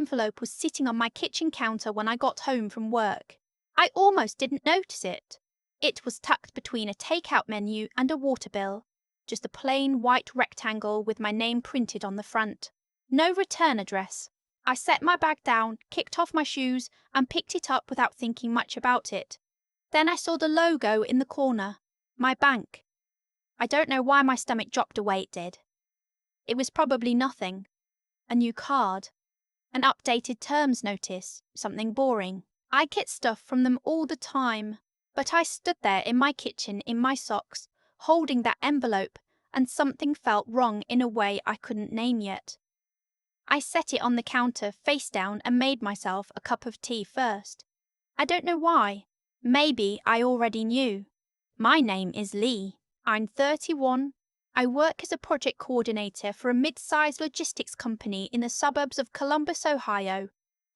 envelope was sitting on my kitchen counter when I got home from work. I almost didn't notice it. It was tucked between a takeout menu and a water bill, just a plain white rectangle with my name printed on the front. No return address. I set my bag down, kicked off my shoes, and picked it up without thinking much about it. Then I saw the logo in the corner, my bank. I don't know why my stomach dropped the way it did. It was probably nothing. A new card. An updated terms notice, something boring. I get stuff from them all the time. But I stood there in my kitchen in my socks, holding that envelope, and something felt wrong in a way I couldn't name yet. I set it on the counter face down and made myself a cup of tea first. I don't know why. Maybe I already knew. My name is Leigh. I'm 31. I work as a project coordinator for a mid-sized logistics company in the suburbs of Columbus, Ohio.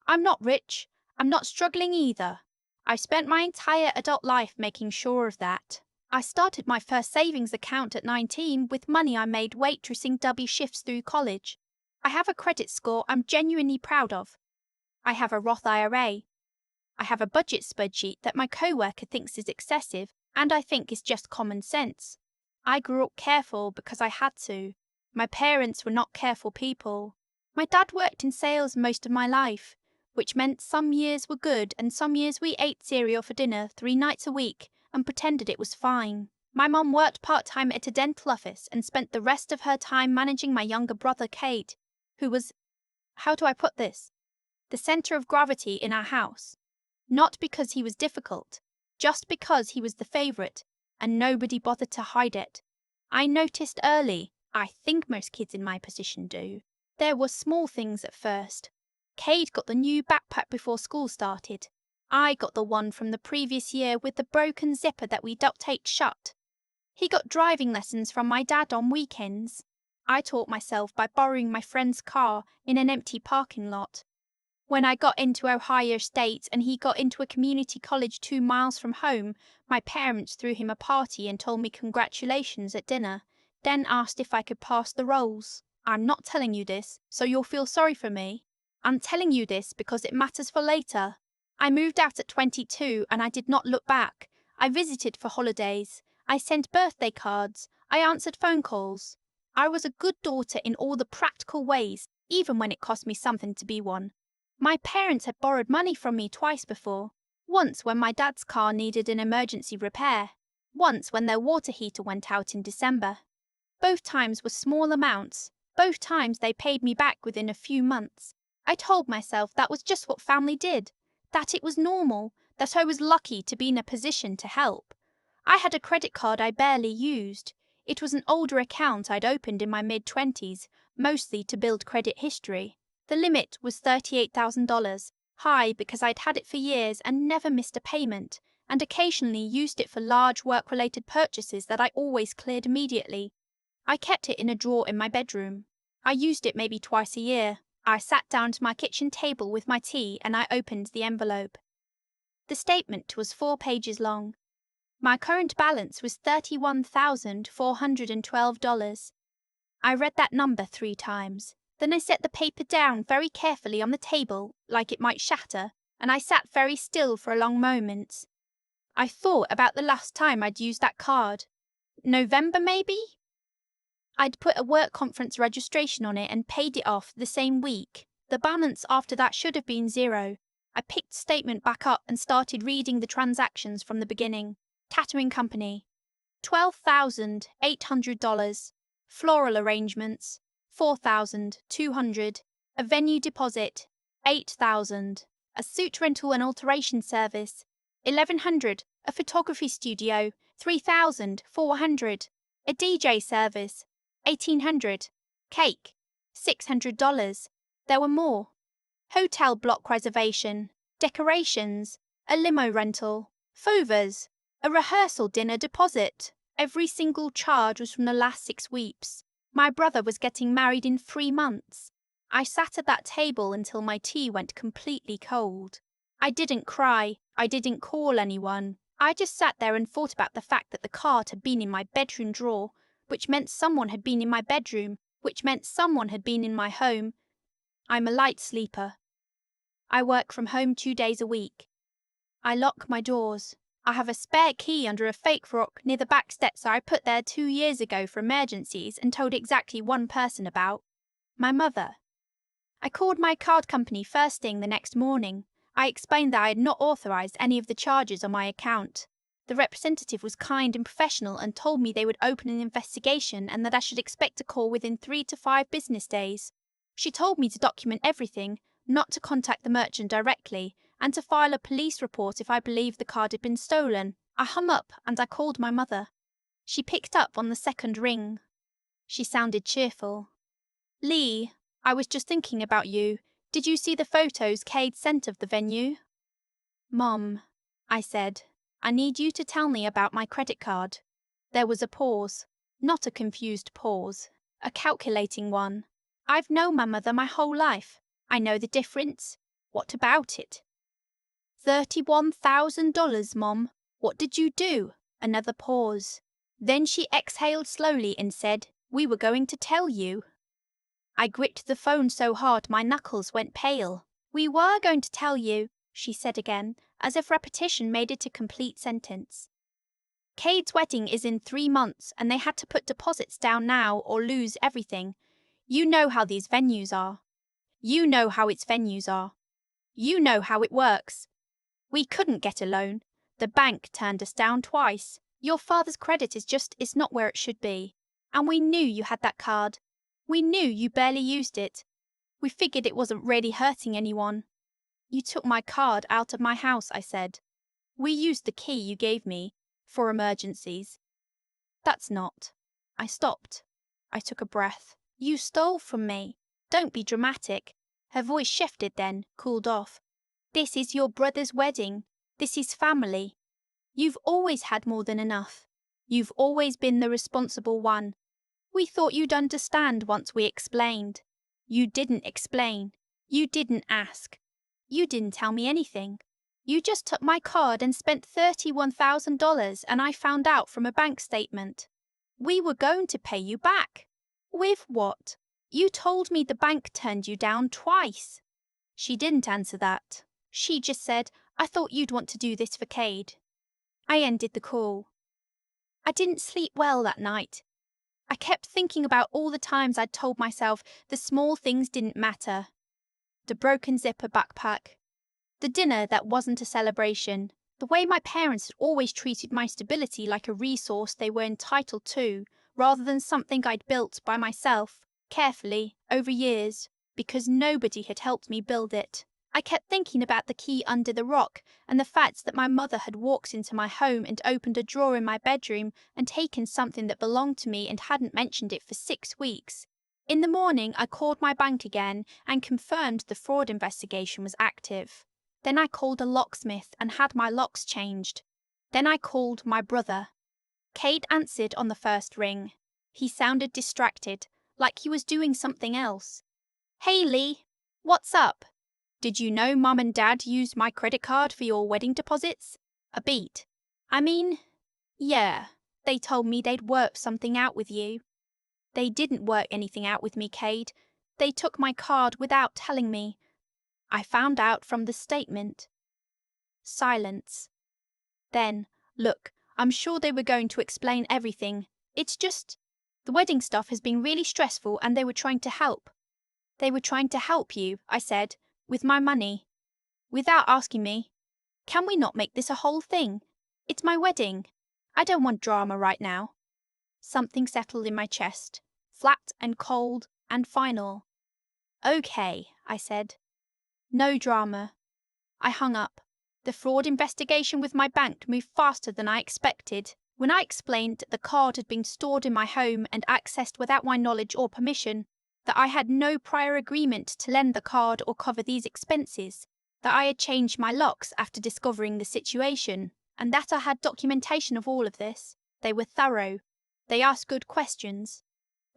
I'm not rich. I'm not struggling either. I spent my entire adult life making sure of that. I started my first savings account at 19 with money I made waitressing double shifts through college. I have a credit score I'm genuinely proud of. I have a Roth IRA. I have a budget spreadsheet that my coworker thinks is excessive and I think is just common sense. I grew up careful because I had to. My parents were not careful people. My dad worked in sales most of my life, which meant some years were good and some years we ate cereal for dinner 3 nights a week and pretended it was fine. My mum worked part-time at a dental office and spent the rest of her time managing my younger brother Kate, who was, how do I put this, the centre of gravity in our house. Not because he was difficult, just because he was the favourite, and nobody bothered to hide it. I noticed early, I think most kids in my position do. There were small things at first. Cade got the new backpack before school started. I got the one from the previous year with the broken zipper that we duct taped shut. He got driving lessons from my dad on weekends. I taught myself by borrowing my friend's car in an empty parking lot. When I got into Ohio State and he got into a community college 2 miles from home, my parents threw him a party and told me congratulations at dinner, then asked if I could pass the rolls. I'm not telling you this, so you'll feel sorry for me. I'm telling you this because it matters for later. I moved out at 22 and I did not look back. I visited for holidays. I sent birthday cards. I answered phone calls. I was a good daughter in all the practical ways, even when it cost me something to be one. My parents had borrowed money from me twice before. Once when my dad's car needed an emergency repair. Once when their water heater went out in December. Both times were small amounts. Both times they paid me back within a few months. I told myself that was just what family did, that it was normal, that I was lucky to be in a position to help. I had a credit card I barely used. It was an older account I'd opened in my mid-20s, mostly to build credit history. The limit was $38,000, high because I'd had it for years and never missed a payment, and occasionally used it for large work-related purchases that I always cleared immediately. I kept it in a drawer in my bedroom. I used it maybe twice a year. I sat down to my kitchen table with my tea and I opened the envelope. The statement was 4 pages long. My current balance was $31,412. I read that number 3 times. Then I set the paper down very carefully on the table, like it might shatter, and I sat very still for a long moment. I thought about the last time I'd used that card. November, maybe? I'd put a work conference registration on it and paid it off the same week. The balance after that should have been 0. I picked the statement back up and started reading the transactions from the beginning. Tattooing company, $12,800. Floral arrangements, $4,200. A venue deposit, $8,000. A suit rental and alteration service, $1,100. A photography studio, $3,400. A DJ service, $1,800. Cake, $600. There were more. Hotel block reservation, decorations, a limo rental, favors, a rehearsal dinner deposit. Every single charge was from the last 6 weeks. My brother was getting married in 3 months. I sat at that table until my tea went completely cold. I didn't cry. I didn't call anyone. I just sat there and thought about the fact that the card had been in my bedroom drawer, which meant someone had been in my bedroom, which meant someone had been in my home. I'm a light sleeper. I work from home 2 days a week. I lock my doors. I have a spare key under a fake rock near the back steps I put there 2 years ago for emergencies and told exactly one person about. My mother. I called my card company first thing the next morning. I explained that I had not authorized any of the charges on my account. The representative was kind and professional and told me they would open an investigation and that I should expect a call within 3 to 5 business days. She told me to document everything, not to contact the merchant directly, and to file a police report if I believed the card had been stolen. I hung up and I called my mother. She picked up on the second ring. She sounded cheerful. Leigh, I was just thinking about you. Did you see the photos Cade sent of the venue? Mom, I said, I need you to tell me about my credit card. There was a pause, not a confused pause, a calculating one. I've known my mother my whole life. I know the difference. What about it? $31,000, Mom. What did you do? Another pause. Then she exhaled slowly and said, We were going to tell you. I gripped the phone so hard my knuckles went pale. We were going to tell you, she said again, as if repetition made it a complete sentence. Cade's wedding is in 3 months and they had to put deposits down now or lose everything. You know how these venues are. You know how its venues are. You know how it works. We couldn't get a loan. The bank turned us down twice. Your father's credit is not where it should be. And we knew you had that card. We knew you barely used it. We figured it wasn't really hurting anyone. You took my card out of my house, I said. We used the key you gave me for emergencies. That's not. I stopped. I took a breath. You stole from me. Don't be dramatic. Her voice shifted then, cooled off. This is your brother's wedding. This is family. You've always had more than enough. You've always been the responsible one. We thought you'd understand once we explained. You didn't explain. You didn't ask. You didn't tell me anything. You just took my card and spent $31,000 and I found out from a bank statement. We were going to pay you back. With what? You told me the bank turned you down twice. She didn't answer that. She just said, I thought you'd want to do this for Cade. I ended the call. I didn't sleep well that night. I kept thinking about all the times I'd told myself the small things didn't matter. The broken zipper backpack. The dinner that wasn't a celebration. The way my parents had always treated my stability like a resource they were entitled to, rather than something I'd built by myself, carefully, over years, because nobody had helped me build it. I kept thinking about the key under the rock and the fact that my mother had walked into my home and opened a drawer in my bedroom and taken something that belonged to me and hadn't mentioned it for 6 weeks. In the morning, I called my bank again and confirmed the fraud investigation was active. Then I called a locksmith and had my locks changed. Then I called my brother. Cade answered on the first ring. He sounded distracted, like he was doing something else. Hey, Leigh, what's up? Did you know Mum and Dad used my credit card for your wedding deposits? A beat. Yeah, they told me they'd work something out with you. They didn't work anything out with me, Cade. They took my card without telling me. I found out from the statement. Silence. Then, look, I'm sure they were going to explain everything. It's just, the wedding stuff has been really stressful and they were trying to help. They were trying to help you, I said, with my money. Without asking me. Can we not make this a whole thing? It's my wedding. I don't want drama right now. Something settled in my chest, flat and cold and final. Okay, I said. No drama. I hung up. The fraud investigation with my bank moved faster than I expected. When I explained that the card had been stored in my home and accessed without my knowledge or permission, that I had no prior agreement to lend the card or cover these expenses, that I had changed my locks after discovering the situation, and that I had documentation of all of this, they were thorough. They asked good questions.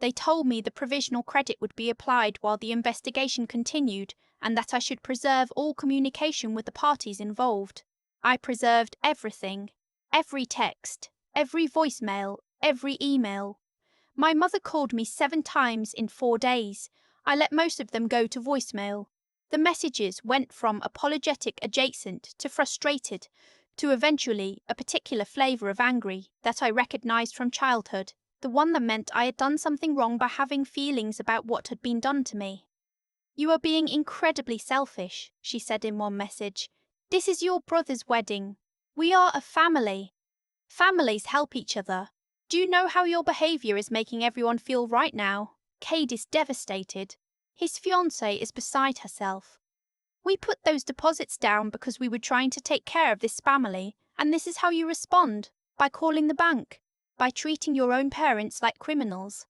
They told me the provisional credit would be applied while the investigation continued and that I should preserve all communication with the parties involved. I preserved everything, every text, every voicemail, every email. My mother called me 7 times in 4 days. I let most of them go to voicemail. The messages went from apologetic adjacent to frustrated to eventually a particular flavor of angry that I recognized from childhood, the one that meant I had done something wrong by having feelings about what had been done to me. "You are being incredibly selfish," she said in one message. "This is your brother's wedding. We are a family. Families help each other. Do you know how your behavior is making everyone feel right now?" Cade is devastated. His fiancée is beside herself. "We put those deposits down because we were trying to take care of this family, and this is how you respond, by calling the bank, by treating your own parents like criminals."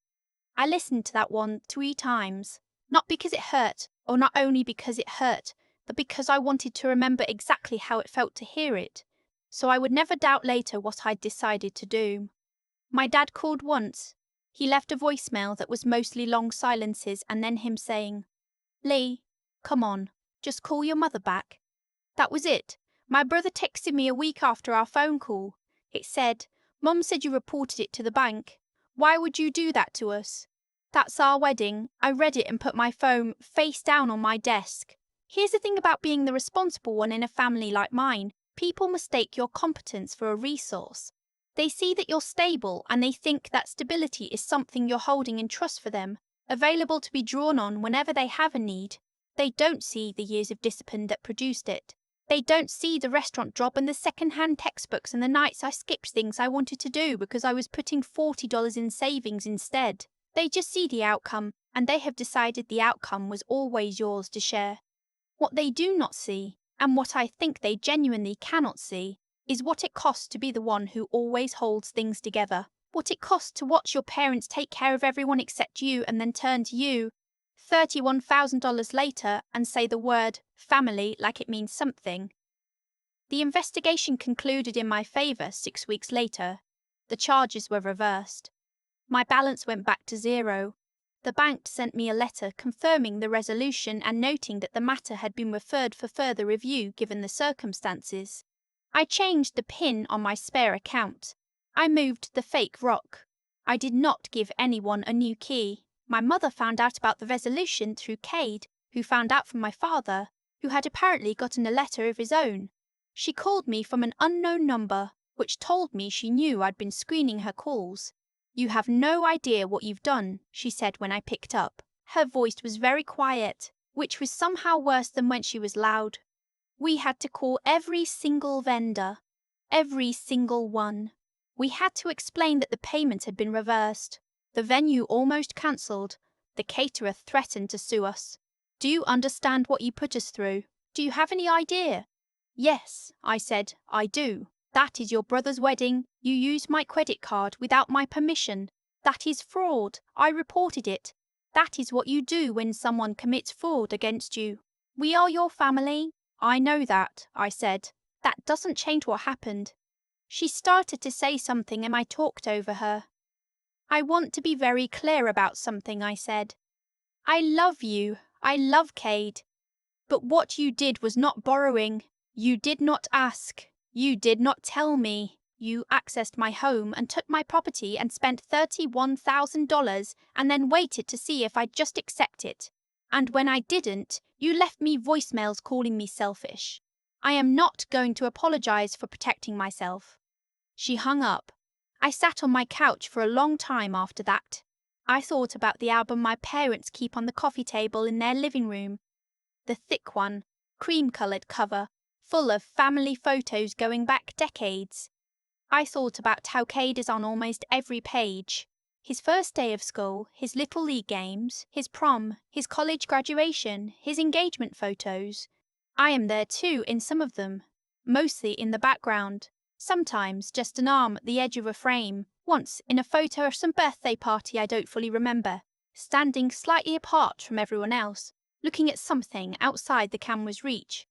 I listened to that one 3 times, not because it hurt, or not only because it hurt, but because I wanted to remember exactly how it felt to hear it, so I would never doubt later what I'd decided to do. My dad called once. He left a voicemail that was mostly long silences and then him saying, "Leigh, come on, just call your mother back." That was it. My brother texted me a week after our phone call. It said, "Mum said you reported it to the bank. Why would you do that to us?" That's our wedding. I read it and put my phone face down on my desk. Here's the thing about being the responsible one in a family like mine. People mistake your competence for a resource. They see that you're stable and they think that stability is something you're holding in trust for them, available to be drawn on whenever they have a need. They don't see the years of discipline that produced it. They don't see the restaurant job and the second-hand textbooks and the nights I skipped things I wanted to do because I was putting $40 in savings instead. They just see the outcome, and they have decided the outcome was always yours to share. What they do not see, and what I think they genuinely cannot see, is what it costs to be the one who always holds things together. What it costs to watch your parents take care of everyone except you and then turn to you, $31,000 later, and say the word family like it means something. The investigation concluded in my favor 6 weeks later. The charges were reversed. My balance went back to zero. The bank sent me a letter confirming the resolution and noting that the matter had been referred for further review given the circumstances. I changed the PIN on my spare account. I moved the fake rock. I did not give anyone a new key. My mother found out about the resolution through Cade, who found out from my father, who had apparently gotten a letter of his own. She called me from an unknown number, which told me she knew I'd been screening her calls. "You have no idea what you've done," she said when I picked up. Her voice was very quiet, which was somehow worse than when she was loud. "We had to call every single vendor. Every single one. We had to explain that the payment had been reversed. The venue almost cancelled. The caterer threatened to sue us. Do you understand what you put us through? Do you have any idea?" "Yes," I said, "I do. That is your brother's wedding. You used my credit card without my permission. That is fraud. I reported it. That is what you do when someone commits fraud against you. We are your family." "I know that," I said. "That doesn't change what happened." She started to say something and I talked over her. "I want to be very clear about something," I said. "I love you. I love Cade. But what you did was not borrowing. You did not ask. You did not tell me. You accessed my home and took my property and spent $31,000 and then waited to see if I'd just accept it. And when I didn't, you left me voicemails calling me selfish. I am not going to apologize for protecting myself." She hung up. I sat on my couch for a long time after that. I thought about the album my parents keep on the coffee table in their living room. The thick one, cream-coloured cover, full of family photos going back decades. I thought about how Cade is on almost every page. His first day of school, his Little League games, his prom, his college graduation, his engagement photos. I am there too in some of them, mostly in the background. Sometimes just an arm at the edge of a frame, once in a photo of some birthday party I don't fully remember, standing slightly apart from everyone else, looking at something outside the camera's reach.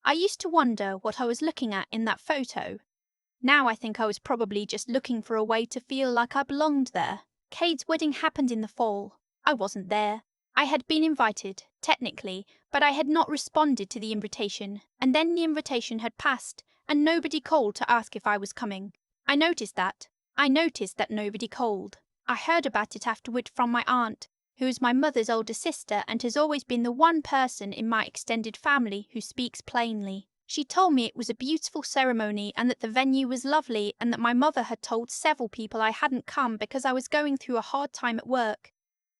I used to wonder what I was looking at in that photo. Now I think I was probably just looking for a way to feel like I belonged there. Cade's wedding happened in the fall. I wasn't there. I had been invited, technically, but I had not responded to the invitation, and then the invitation had passed, and nobody called to ask if I was coming. I noticed that. nobody called. I heard about it afterward from my aunt. who is my mother's older sister and has always been the one person in my extended family who speaks plainly. She told me it was a beautiful ceremony and that the venue was lovely and that my mother had told several people I hadn't come because I was going through a hard time at work.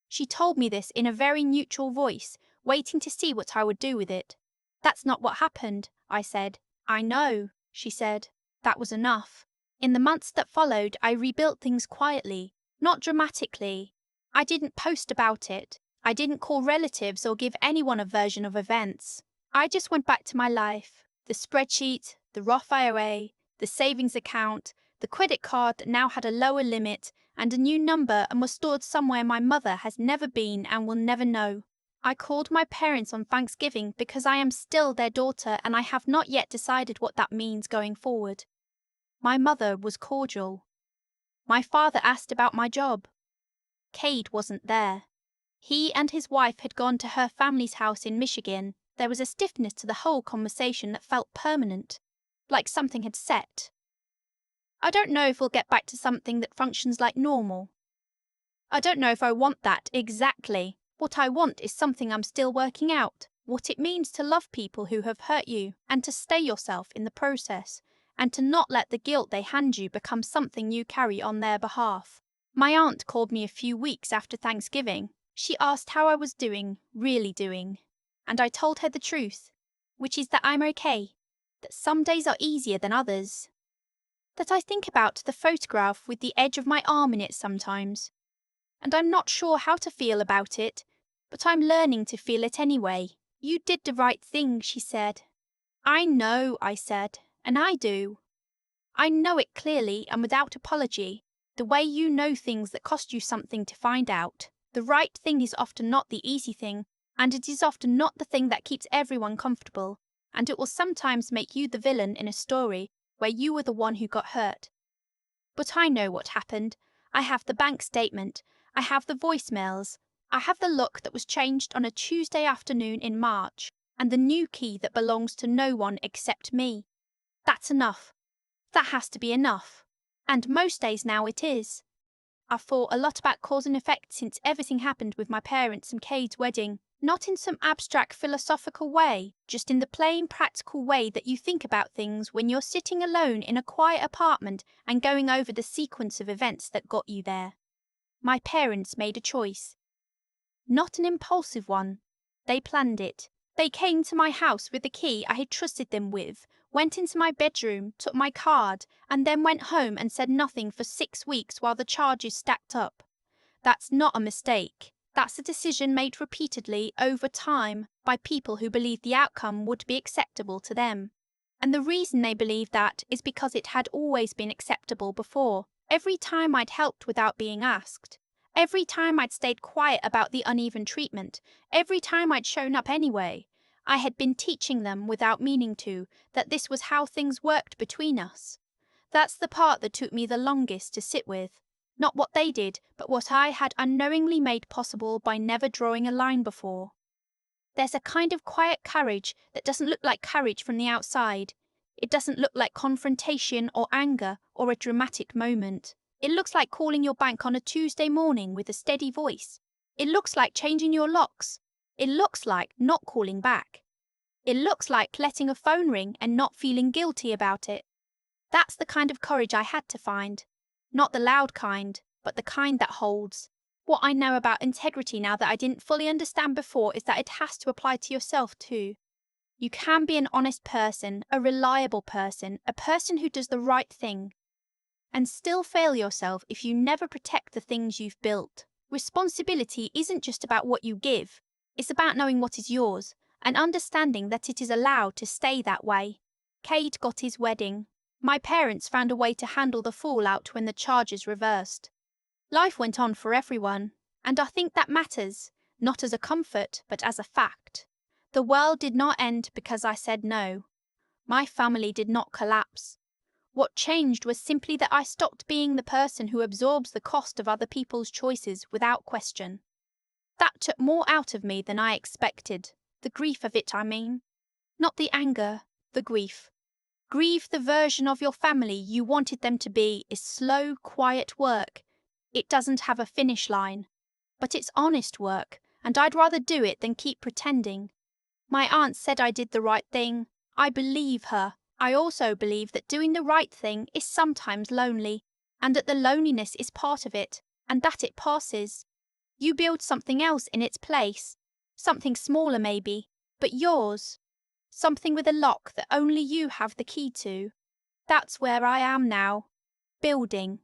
She told me this in a very neutral voice, waiting to see what I would do with it. That's not what happened, I said. I know, she said. That was enough. In the months that followed, I rebuilt things quietly, not dramatically. I didn't post about it. I didn't call relatives or give anyone a version of events. I just went back to my life. The spreadsheet, the Roth IRA, the savings account, the credit card that now had a lower limit and a new number and was stored somewhere my mother has never been and will never know. I called my parents on Thanksgiving because I am still their daughter and I have not yet decided what that means going forward. My mother was cordial. My father asked about my job. Cade wasn't there. He and his wife had gone to her family's house in Michigan. There was a stiffness to the whole conversation that felt permanent, like something had set. I don't know if we'll get back to something that functions like normal. I don't know if I want that exactly. What I want is something I'm still working out, what it means to love people who have hurt you and to stay yourself in the process, and to not let the guilt they hand you become something you carry on their behalf. My aunt called me a few weeks after Thanksgiving. She asked how I was doing, really doing, and I told her the truth, which is that I'm okay, that some days are easier than others, that I think about the photograph with the edge of my arm in it sometimes, and I'm not sure how to feel about it, but I'm learning to feel it anyway. You did the right thing, she said. I know, I said, and I do. I know it clearly and without apology, the way you know things that cost you something to find out. The right thing is often not the easy thing, and it is often not the thing that keeps everyone comfortable, and it will sometimes make you the villain in a story where you were the one who got hurt. But I know what happened. I have the bank statement. I have the voicemails. I have the lock that was changed on a Tuesday afternoon in March, and the new key that belongs to no one except me. That's enough. That has to be enough. And most days now it is. I've thought a lot about cause and effect since everything happened with my parents and Cade's wedding. Not in some abstract philosophical way, just in the plain practical way that you think about things when you're sitting alone in a quiet apartment and going over the sequence of events that got you there. My parents made a choice. Not an impulsive one. They planned it. They came to my house with the key I had trusted them with, went into my bedroom, took my card, and then went home and said nothing for 6 weeks while the charges stacked up. That's not a mistake. That's a decision made repeatedly over time by people who believed the outcome would be acceptable to them. And the reason they believed that is because it had always been acceptable before. Every time I'd helped without being asked. Every time I'd stayed quiet about the uneven treatment. Every time I'd shown up anyway. I had been teaching them without meaning to that this was how things worked between us. That's the part that took me the longest to sit with. Not what they did, but what I had unknowingly made possible by never drawing a line before. There's a kind of quiet courage that doesn't look like courage from the outside. It doesn't look like confrontation or anger or a dramatic moment. It looks like calling your bank on a Tuesday morning with a steady voice. It looks like changing your locks. It looks like not calling back. It looks like letting a phone ring and not feeling guilty about it. That's the kind of courage I had to find. Not the loud kind, but the kind that holds. What I know about integrity now that I didn't fully understand before is that it has to apply to yourself too. You can be an honest person, a reliable person, a person who does the right thing, and still fail yourself if you never protect the things you've built. Responsibility isn't just about what you give, it's about knowing what is yours and understanding that it is allowed to stay that way. Cade got his wedding. My parents found a way to handle the fallout when the charges reversed. Life went on for everyone, and I think that matters, not as a comfort, but as a fact. The world did not end because I said no. My family did not collapse. What changed was simply that I stopped being the person who absorbs the cost of other people's choices without question. That took more out of me than I expected. The grief of it, I mean. Not the anger, the grief. Grieve the version of your family you wanted them to be is slow, quiet work. It doesn't have a finish line. But it's honest work, and I'd rather do it than keep pretending. My aunt said I did the right thing. I believe her. I also believe that doing the right thing is sometimes lonely, and that the loneliness is part of it, and that it passes. You build something else in its place, something smaller maybe, but yours. Something with a lock that only you have the key to. That's where I am now. Building.